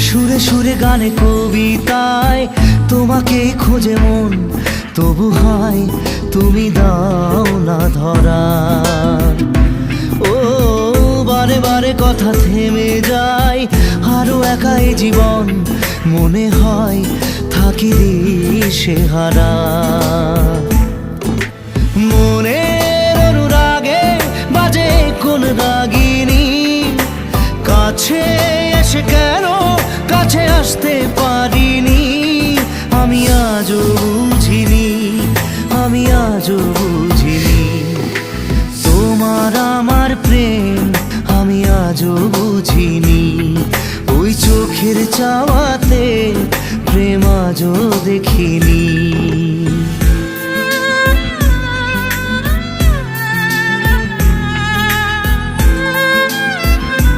সুরে সুরে গানে কবিতায় তোমাকে খোঁজে মন, তবু হয় তুমি দাও না ধরা। ও বারে বারে কথা থেমে যায়, আরো একাই জীবন মনে হয় থাকি দিশেহারা। মনের অনুরাগে বাজে কোন রাগিনী, কাছে এসে কেন কাছে আসতে পারিনি। আমি আজও বুঝিনি, আমি আজও বুঝিনি তোমার আমার প্রেম, আমি আজও বুঝিনি। ওই চোখের চাওয়াতে প্রেম আজও দেখিনি।